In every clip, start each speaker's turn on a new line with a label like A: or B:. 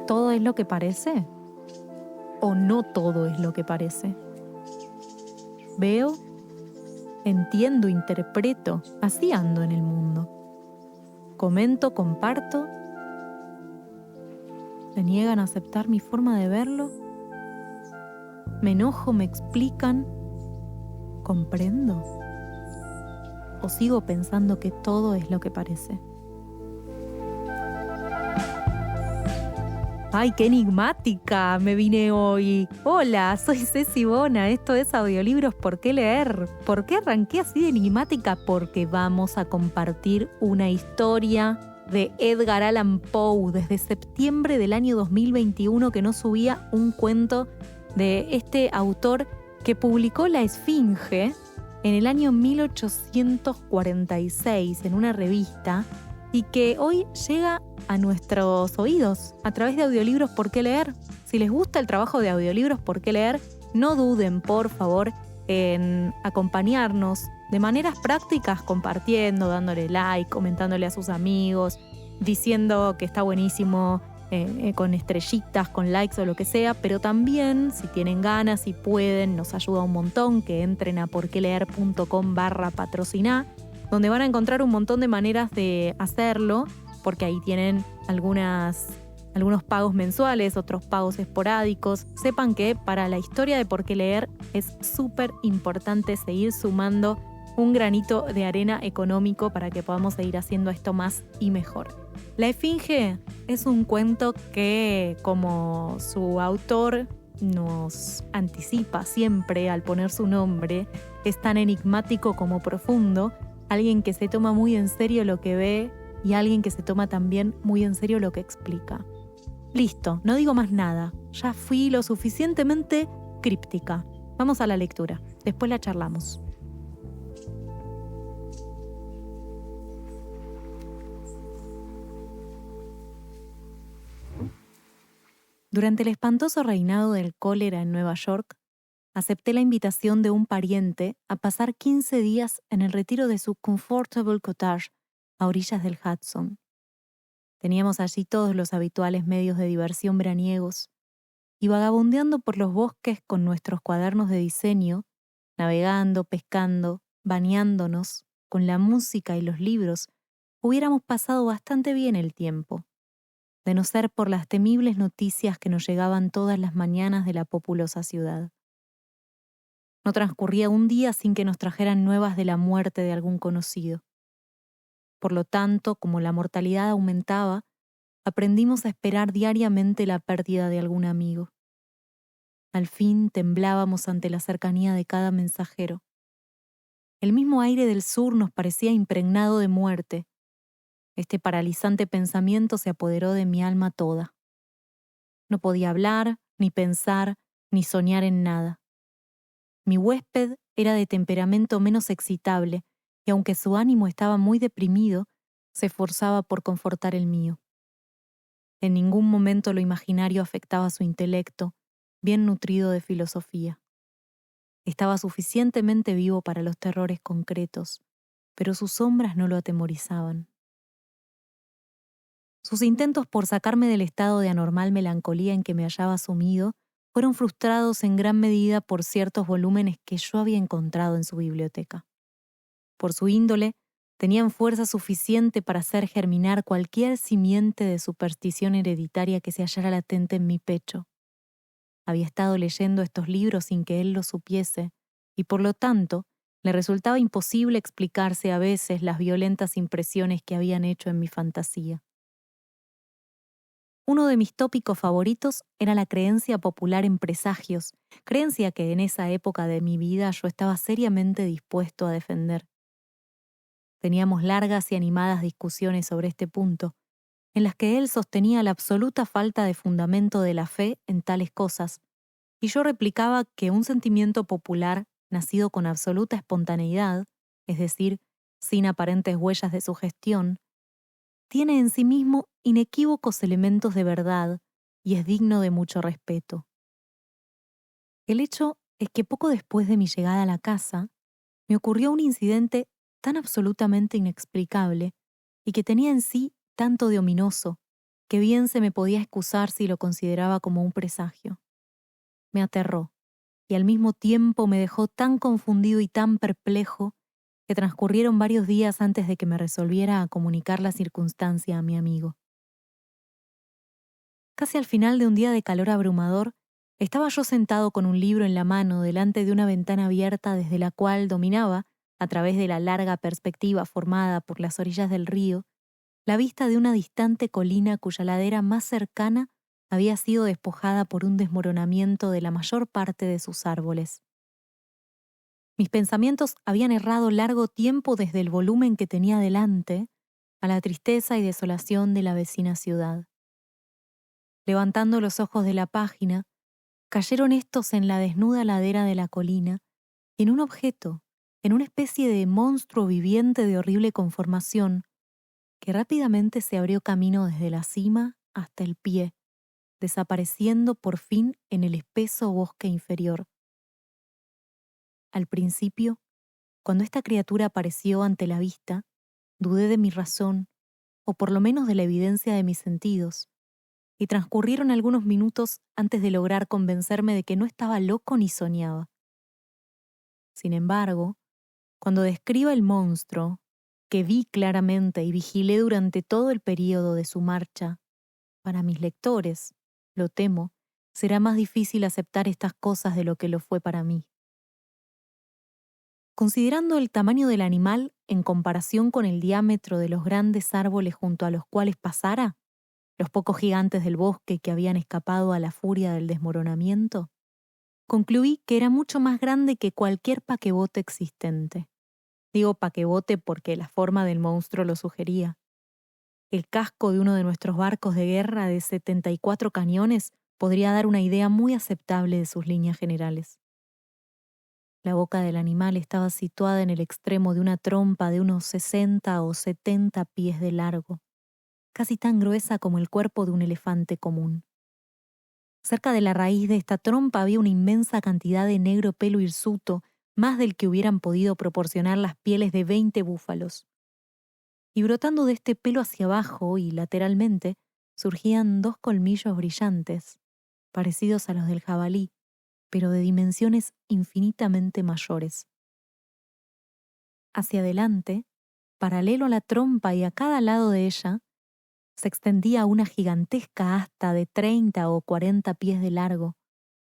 A: ¿Todo es lo que parece? ¿O no todo es lo que parece? Veo, entiendo, interpreto, así ando en el mundo. Comento, comparto. ¿Me niegan a aceptar mi forma de verlo? ¿Me enojo, me explican? ¿Comprendo? ¿O sigo pensando que todo es lo que parece? ¡Ay, qué enigmática me vine hoy! Hola, soy Ceci Bona, esto es Audiolibros ¿Por qué leer? ¿Por qué arranqué así de enigmática? Porque vamos a compartir una historia de Edgar Allan Poe desde septiembre del año 2021 que no subía un cuento de este autor que publicó La Esfinge en el año 1846 en una revista y que hoy llega a nuestros oídos a través de Audiolibros ¿Por qué leer? Si les gusta el trabajo de Audiolibros ¿Por qué leer? No duden, por favor, en acompañarnos de maneras prácticas, compartiendo, dándole like, comentándole a sus amigos, diciendo que está buenísimo, con estrellitas, con likes o lo que sea, pero también, si tienen ganas y pueden, nos ayuda un montón que entren a porqueleer.com/patrocinar, donde van a encontrar un montón de maneras de hacerlo, porque ahí tienen algunos pagos mensuales, otros pagos esporádicos. Sepan que para la historia de Por qué leer es súper importante seguir sumando un granito de arena económico para que podamos seguir haciendo esto más y mejor. La Esfinge es un cuento que, como su autor nos anticipa siempre al poner su nombre, es tan enigmático como profundo, alguien que se toma muy en serio lo que ve y alguien que se toma también muy en serio lo que explica. Listo, no digo más nada, ya fui lo suficientemente críptica. Vamos a la lectura, después la charlamos. Durante el espantoso reinado del cólera en Nueva York, acepté la invitación de un pariente a pasar 15 días en el retiro de su Comfortable Cottage a orillas del Hudson. Teníamos allí todos los habituales medios de diversión veraniegos y vagabundeando por los bosques con nuestros cuadernos de diseño, navegando, pescando, bañándonos, con la música y los libros, hubiéramos pasado bastante bien el tiempo, de no ser por las temibles noticias que nos llegaban todas las mañanas de la populosa ciudad. No transcurría un día sin que nos trajeran nuevas de la muerte de algún conocido. Por lo tanto, como la mortalidad aumentaba, aprendimos a esperar diariamente la pérdida de algún amigo. Al fin temblábamos ante la cercanía de cada mensajero. El mismo aire del sur nos parecía impregnado de muerte. Este paralizante pensamiento se apoderó de mi alma toda. No podía hablar, ni pensar, ni soñar en nada. Mi huésped era de temperamento menos excitable, y aunque su ánimo estaba muy deprimido, se esforzaba por confortar el mío. En ningún momento lo imaginario afectaba su intelecto, bien nutrido de filosofía. Estaba suficientemente vivo para los terrores concretos, pero sus sombras no lo atemorizaban. Sus intentos por sacarme del estado de anormal melancolía en que me hallaba sumido fueron frustrados en gran medida por ciertos volúmenes que yo había encontrado en su biblioteca. Por su índole, tenían fuerza suficiente para hacer germinar cualquier simiente de superstición hereditaria que se hallara latente en mi pecho. Había estado leyendo estos libros sin que él lo supiese, y por lo tanto, le resultaba imposible explicarse a veces las violentas impresiones que habían hecho en mi fantasía. Uno de mis tópicos favoritos era la creencia popular en presagios, creencia que en esa época de mi vida yo estaba seriamente dispuesto a defender. Teníamos largas y animadas discusiones sobre este punto, en las que él sostenía la absoluta falta de fundamento de la fe en tales cosas, y yo replicaba que un sentimiento popular nacido con absoluta espontaneidad, es decir, sin aparentes huellas de sugestión, tiene en sí mismo inequívocos elementos de verdad y es digno de mucho respeto. El hecho es que poco después de mi llegada a la casa, me ocurrió un incidente tan absolutamente inexplicable y que tenía en sí tanto de ominoso, que bien se me podía excusar si lo consideraba como un presagio. Me aterró, y al mismo tiempo me dejó tan confundido y tan perplejo que transcurrieron varios días antes de que me resolviera a comunicar la circunstancia a mi amigo. Casi al final de un día de calor abrumador, estaba yo sentado con un libro en la mano delante de una ventana abierta desde la cual dominaba, a través de la larga perspectiva formada por las orillas del río, la vista de una distante colina cuya ladera más cercana había sido despojada por un desmoronamiento de la mayor parte de sus árboles. Mis pensamientos habían errado largo tiempo desde el volumen que tenía delante a la tristeza y desolación de la vecina ciudad. Levantando los ojos de la página, cayeron estos en la desnuda ladera de la colina, y en un objeto, en una especie de monstruo viviente de horrible conformación, que rápidamente se abrió camino desde la cima hasta el pie, desapareciendo por fin en el espeso bosque inferior. Al principio, cuando esta criatura apareció ante la vista, dudé de mi razón, o por lo menos de la evidencia de mis sentidos, y transcurrieron algunos minutos antes de lograr convencerme de que no estaba loco ni soñaba. Sin embargo, cuando describa el monstruo, que vi claramente y vigilé durante todo el período de su marcha, para mis lectores, lo temo, será más difícil aceptar estas cosas de lo que lo fue para mí. Considerando el tamaño del animal en comparación con el diámetro de los grandes árboles junto a los cuales pasara, los pocos gigantes del bosque que habían escapado a la furia del desmoronamiento, concluí que era mucho más grande que cualquier paquebote existente. Digo paquebote porque la forma del monstruo lo sugería. El casco de uno de nuestros barcos de guerra de 74 cañones podría dar una idea muy aceptable de sus líneas generales. La boca del animal estaba situada en el extremo de una trompa de unos 60 o 70 pies de largo, casi tan gruesa como el cuerpo de un elefante común. Cerca de la raíz de esta trompa había una inmensa cantidad de negro pelo hirsuto, más del que hubieran podido proporcionar las pieles de 20 búfalos. Y brotando de este pelo hacia abajo y lateralmente, surgían 2 colmillos brillantes, parecidos a los del jabalí, pero de dimensiones infinitamente mayores. Hacia adelante, paralelo a la trompa y a cada lado de ella, se extendía una gigantesca asta de 30 o 40 pies de largo,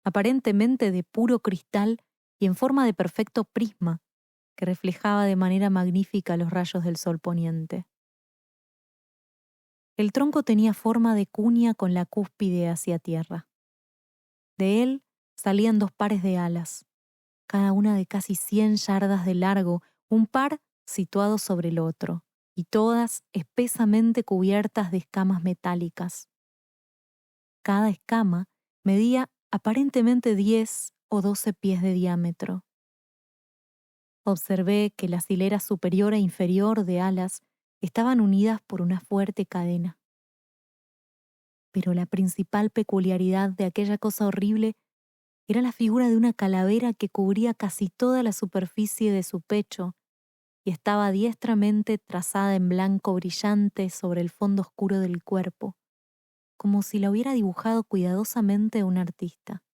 A: aparentemente de puro cristal y en forma de perfecto prisma, que reflejaba de manera magnífica los rayos del sol poniente. El tronco tenía forma de cuña con la cúspide hacia tierra. De él salían 2 pares de alas, cada una de casi 100 yardas de largo, un par situado sobre el otro, y todas espesamente cubiertas de escamas metálicas. Cada escama medía aparentemente 10 o 12 pies de diámetro. Observé que las hileras superior e inferior de alas estaban unidas por una fuerte cadena. Pero la principal peculiaridad de aquella cosa horrible era la figura de una calavera que cubría casi toda la superficie de su pecho y estaba diestramente trazada en blanco brillante sobre el fondo oscuro del cuerpo, como si la hubiera dibujado cuidadosamente un artista.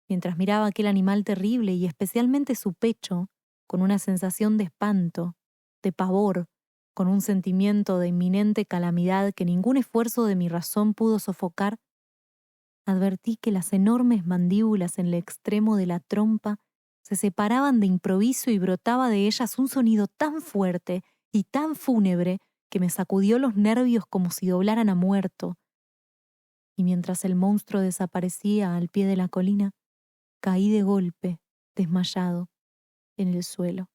A: Mientras miraba aquel animal terrible y especialmente su pecho, con una sensación de espanto, de pavor, con un sentimiento de inminente calamidad que ningún esfuerzo de mi razón pudo sofocar, advertí que las enormes mandíbulas en el extremo de la trompa se separaban de improviso y brotaba de ellas un sonido tan fuerte y tan fúnebre que me sacudió los nervios como si doblaran a muerto. Y mientras el monstruo desaparecía al pie de la colina, caí de golpe, desmayado, en el suelo.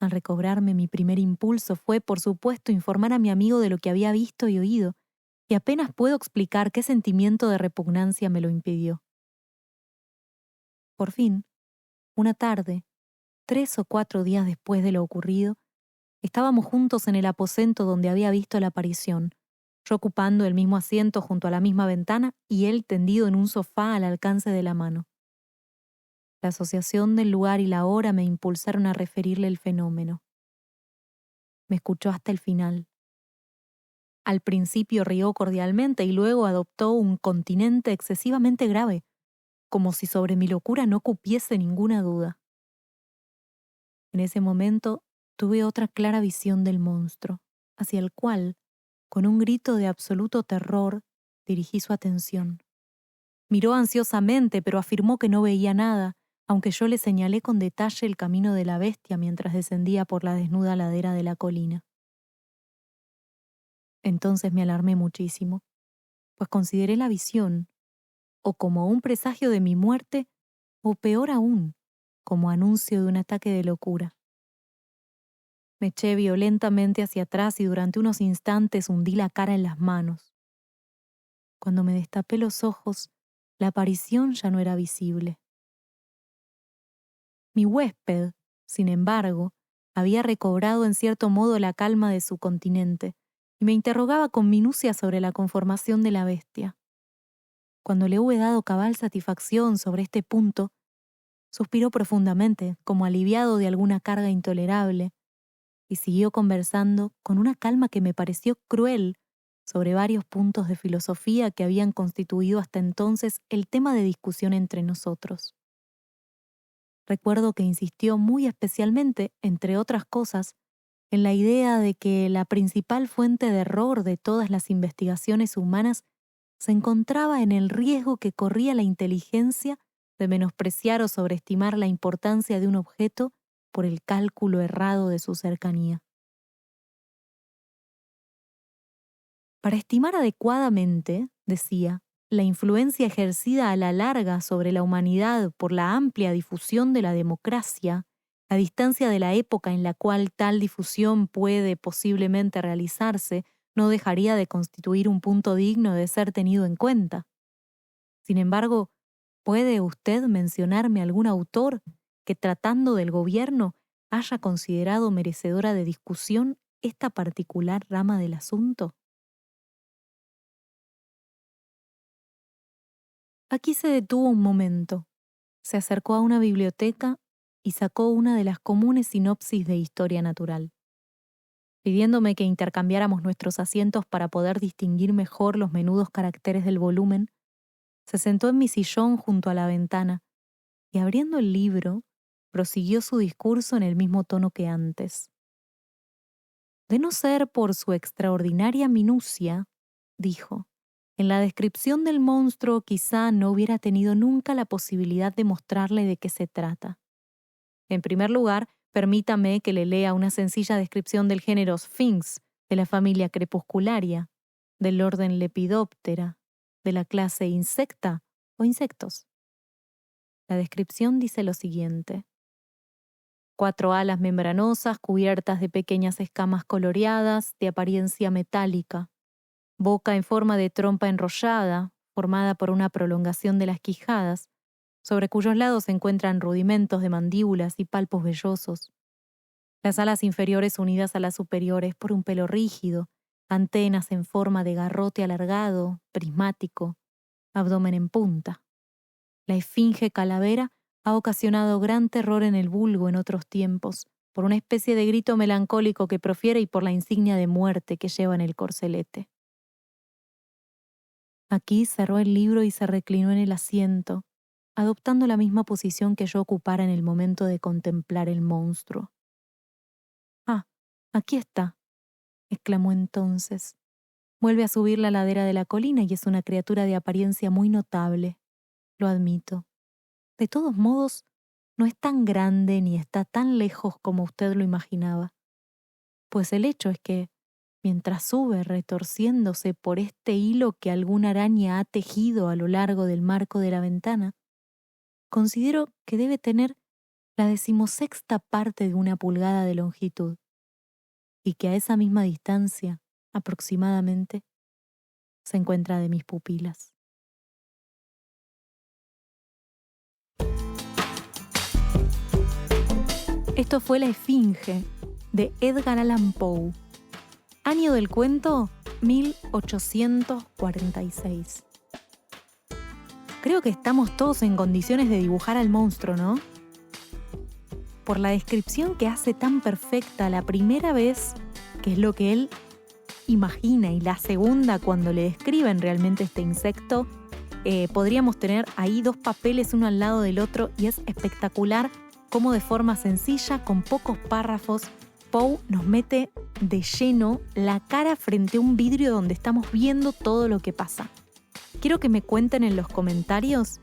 A: Al recobrarme, mi primer impulso fue, por supuesto, informar a mi amigo de lo que había visto y oído, y apenas puedo explicar qué sentimiento de repugnancia me lo impidió. Por fin, una tarde, 3 o 4 días después de lo ocurrido, estábamos juntos en el aposento donde había visto la aparición, yo ocupando el mismo asiento junto a la misma ventana y él tendido en un sofá al alcance de la mano. La asociación del lugar y la hora me impulsaron a referirle el fenómeno. Me escuchó hasta el final. Al principio rió cordialmente y luego adoptó un continente excesivamente grave, como si sobre mi locura no cupiese ninguna duda. En ese momento tuve otra clara visión del monstruo, hacia el cual, con un grito de absoluto terror, dirigí su atención. Miró ansiosamente, pero afirmó que no veía nada, aunque yo le señalé con detalle el camino de la bestia mientras descendía por la desnuda ladera de la colina. Entonces me alarmé muchísimo, pues consideré la visión o como un presagio de mi muerte, o peor aún, como anuncio de un ataque de locura. Me eché violentamente hacia atrás y durante unos instantes hundí la cara en las manos. Cuando me destapé los ojos, la aparición ya no era visible. Mi huésped, sin embargo, había recobrado en cierto modo la calma de su continente y me interrogaba con minucia sobre la conformación de la bestia. Cuando le hube dado cabal satisfacción sobre este punto, suspiró profundamente, como aliviado de alguna carga intolerable, y siguió conversando con una calma que me pareció cruel sobre varios puntos de filosofía que habían constituido hasta entonces el tema de discusión entre nosotros. Recuerdo que insistió muy especialmente, entre otras cosas, en la idea de que la principal fuente de error de todas las investigaciones humanas se encontraba en el riesgo que corría la inteligencia de menospreciar o sobreestimar la importancia de un objeto por el cálculo errado de su cercanía. Para estimar adecuadamente, decía, la influencia ejercida a la larga sobre la humanidad por la amplia difusión de la democracia, a distancia de la época en la cual tal difusión puede posiblemente realizarse, no dejaría de constituir un punto digno de ser tenido en cuenta. Sin embargo, ¿puede usted mencionarme algún autor que, tratando del gobierno, haya considerado merecedora de discusión esta particular rama del asunto? Aquí se detuvo un momento, se acercó a una biblioteca y sacó una de las comunes sinopsis de historia natural. Pidiéndome que intercambiáramos nuestros asientos para poder distinguir mejor los menudos caracteres del volumen, se sentó en mi sillón junto a la ventana y, abriendo el libro, prosiguió su discurso en el mismo tono que antes. De no ser por su extraordinaria minucia, dijo, en la descripción del monstruo quizá no hubiera tenido nunca la posibilidad de mostrarle de qué se trata. En primer lugar, permítame que le lea una sencilla descripción del género Sphinx, de la familia Crepuscularia, del orden Lepidoptera, de la clase Insecta o insectos. La descripción dice lo siguiente: 4 alas membranosas cubiertas de pequeñas escamas coloreadas de apariencia metálica, boca en forma de trompa enrollada, formada por una prolongación de las quijadas, sobre cuyos lados se encuentran rudimentos de mandíbulas y palpos vellosos. Las alas inferiores unidas a las superiores por un pelo rígido, antenas en forma de garrote alargado, prismático, abdomen en punta. La esfinge calavera ha ocasionado gran terror en el vulgo en otros tiempos, por una especie de grito melancólico que profiere y por la insignia de muerte que lleva en el corcelete. Aquí cerró el libro y se reclinó en el asiento, adoptando la misma posición que yo ocupara en el momento de contemplar el monstruo. «Ah, aquí está», exclamó entonces. «Vuelve a subir la ladera de la colina y es una criatura de apariencia muy notable. Lo admito. De todos modos, no es tan grande ni está tan lejos como usted lo imaginaba. Pues el hecho es que, mientras sube retorciéndose por este hilo que alguna araña ha tejido a lo largo del marco de la ventana, considero que debe tener la 16ª parte de una pulgada de longitud, y que a esa misma distancia, aproximadamente, se encuentra de mis pupilas». Esto fue La Esfinge, de Edgar Allan Poe. Año del cuento, 1846. Creo que estamos todos en condiciones de dibujar al monstruo, ¿no? Por la descripción que hace tan perfecta la primera vez, que es lo que él imagina, y la segunda cuando le describen realmente este insecto. Podríamos tener ahí 2 papeles uno al lado del otro y es espectacular cómo de forma sencilla, con pocos párrafos, Poe nos mete de lleno la cara frente a un vidrio donde estamos viendo todo lo que pasa. Quiero que me cuenten en los comentarios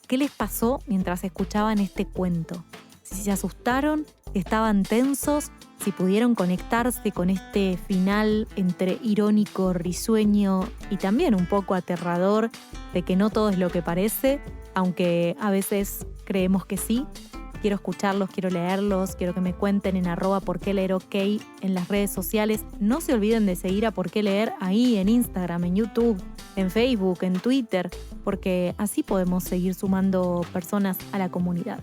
A: qué les pasó mientras escuchaban este cuento. Si se asustaron, si estaban tensos, si pudieron conectarse con este final entre irónico, risueño y también un poco aterrador de que no todo es lo que parece, aunque a veces creemos que sí. Quiero escucharlos, quiero leerlos, quiero que me cuenten en @porqueleerok en las redes sociales. No se olviden de seguir a Por qué Leer ahí en Instagram, en YouTube, en Facebook, en Twitter, porque así podemos seguir sumando personas a la comunidad.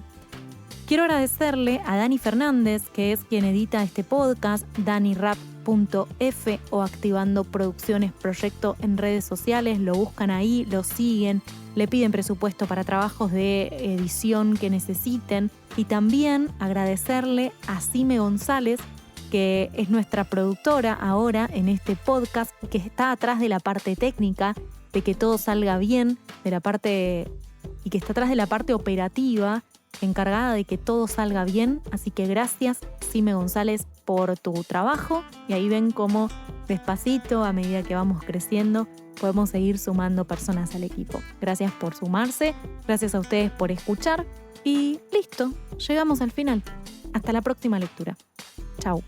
A: Quiero agradecerle a Dani Fernández, que es quien edita este podcast, danirap.f o Activando Producciones Proyecto en redes sociales. Lo buscan ahí, lo siguen, le piden presupuesto para trabajos de edición que necesiten. Y también agradecerle a Sime González, que es nuestra productora ahora en este podcast, que está atrás de la parte técnica, de que todo salga bien, de la parte y que está atrás de la parte operativa, encargada de que todo salga bien. Así que gracias, Sime González, por tu trabajo. Y ahí ven cómo despacito, a medida que vamos creciendo, podemos seguir sumando personas al equipo. Gracias por sumarse, gracias a ustedes por escuchar. Y listo, llegamos al final. Hasta la próxima lectura. Chau.